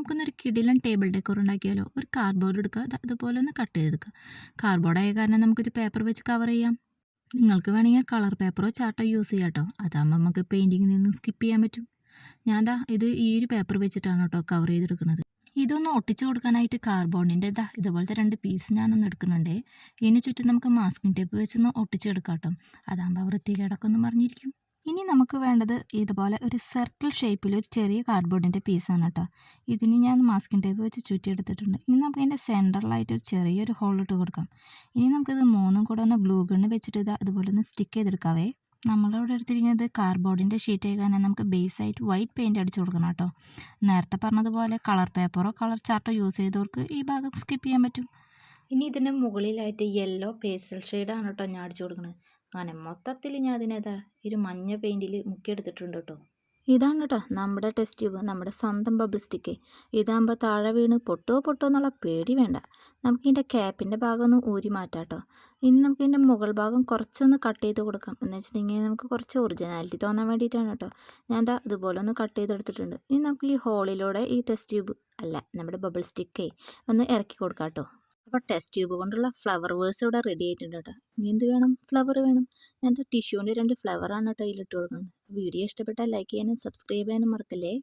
നമുക്കൊന്നൊരു കിടിലൻ table decor ഉണ്ടാക്കിയാലോ? ഒരു കാർഡ്ബോർഡ് എടുക്കുക, അതുപോലെ ഒന്ന് കട്ട് ചെയ്തെടുക്കുക. കാർഡ്ബോർഡ് ആയ കാരണം നമുക്കൊരു പേപ്പർ വെച്ച് കവർ ചെയ്യാം. നിങ്ങൾക്ക് വേണമെങ്കിൽ കളർ പേപ്പറോ ചാർട്ടോ യൂസ് ചെയ്യാം കേട്ടോ. അതാകുമ്പോൾ നമുക്ക് പെയിൻറ്റിങ്ങിൽ നിന്ന് സ്കിപ്പ് ചെയ്യാൻ പറ്റും. ഞാൻ ഇത് ഈ ഒരു പേപ്പർ വെച്ചിട്ടാണ് കേട്ടോ കവർ ചെയ്തെടുക്കുന്നത്. ഇതൊന്ന് ഒട്ടിച്ചു കൊടുക്കാനായിട്ട് കാർഡ്ബോർഡിൻ്റെ ഇതുപോലത്തെ 2 പീസ് ഞാനൊന്ന് എടുക്കുന്നുണ്ടേ. ഇതിന് ചുറ്റും നമുക്ക് മാസ്കിംഗ് ടേപ്പ് വെച്ചൊന്ന് ഒട്ടിച്ചെടുക്കാം കേട്ടോ. അതാകുമ്പോൾ വൃത്തികേടൊക്കെ ഒന്ന് മറിഞ്ഞിരിക്കും. ഇനി നമുക്ക് വേണ്ടത് ഇതുപോലെ ഒരു സർക്കിൾ ഷേപ്പിൽ ഒരു ചെറിയ കാർഡ്ബോർഡിൻ്റെ പീസാണ് കേട്ടോ. ഇതിന് ഞാൻ മാസ്കിംഗ് ടേപ്പ് വെച്ച് ചുറ്റിയെടുത്തിട്ടുണ്ട്. ഇനി നമുക്ക് അതിൻ്റെ സെൻറ്ററിലായിട്ട് ഒരു ചെറിയൊരു ഹോൾ ഇട്ട് കൊടുക്കാം. ഇനി നമുക്കിത് മൂന്നും കൂടെ ഒന്ന് ഗ്ലൂ ഗണ്ണ് വെച്ചിട്ട് അതുപോലെ ഒന്ന് സ്റ്റിക്ക് ചെയ്തെടുക്കാവേ. നമ്മളിവിടെ എടുത്തിരിക്കുന്നത് കാർഡ്ബോർഡിൻ്റെ ഷീറ്റ് കാരണം നമുക്ക് ബേസായിട്ട് വൈറ്റ് പെയിൻറ്റ് അടിച്ചു കൊടുക്കണം കേട്ടോ. നേരത്തെ പറഞ്ഞതുപോലെ കളർ പേപ്പറോ കളർ ചാർട്ടോ യൂസ് ചെയ്തവർക്ക് ഈ ഭാഗം സ്കിപ്പ് ചെയ്യാൻ പറ്റും. ഇനി ഇതിൻ്റെ മുകളിലായിട്ട് യെല്ലോ പേസ്റ്റൽ ഷെയ്ഡാണ് കേട്ടോ ഞാൻ അടിച്ചു കൊടുക്കുന്നത്. അങ്ങനെ മൊത്തത്തിൽ ഞാൻ ഒരു മഞ്ഞ പെയിൻറ്റിൽ മുക്കിയെടുത്തിട്ടുണ്ട് കേട്ടോ. ഇതാണ് കേട്ടോ നമ്മുടെ ടെസ്റ്റ് ട്യൂബ്, നമ്മുടെ സ്വന്തം ബബിൾ സ്റ്റിക്ക്. ഇതാകുമ്പോൾ താഴെ വീണ് പൊട്ടോ എന്നുള്ള പേടി വേണ്ട. നമുക്കിതിൻ്റെ ക്യാപ്പിൻ്റെ ഭാഗം ഒന്ന് ഊരി മാറ്റാം കേട്ടോ. ഇനി നമുക്കിതിൻ്റെ മുകൾ ഭാഗം കുറച്ചൊന്ന് കട്ട് ചെയ്ത് കൊടുക്കാം. എന്ന് വെച്ചിട്ടുണ്ടെങ്കിൽ നമുക്ക് കുറച്ച് ഒറിജിനാലിറ്റി തോന്നാൻ വേണ്ടിയിട്ടാണ് കേട്ടോ. ഞാൻ ഇതുപോലെ ഒന്ന് കട്ട് ചെയ്തെടുത്തിട്ടുണ്ട്. ഇനി നമുക്ക് ഈ ഹോളിലൂടെ ഈ ടെസ്റ്റ് ട്യൂബ് നമ്മുടെ ബബിൾ സ്റ്റിക്കേ ഒന്ന് ഇറക്കി കൊടുക്കാം കേട്ടോ. അപ്പോൾ ടെസ്റ്റ് ട്യൂബ് കൊണ്ടുള്ള ഫ്ലവർ വേഴ്സ് ഇവിടെ റെഡി ആയിട്ടുണ്ട് കേട്ടോ. ഇനി എന്ത് വേണം? ഫ്ലവർ വേണം. ഞാൻ ടിഷ്യൂവിൻ്റെ 2 ഫ്ലവറാണ് കേട്ടോ ഇതിലിട്ട് കൊടുക്കുന്നത്. വീഡിയോ ഇഷ്ടപ്പെട്ടാൽ ലൈക്ക് ചെയ്യാനും സബ്സ്ക്രൈബ് ചെയ്യാനും മറക്കല്ലേ.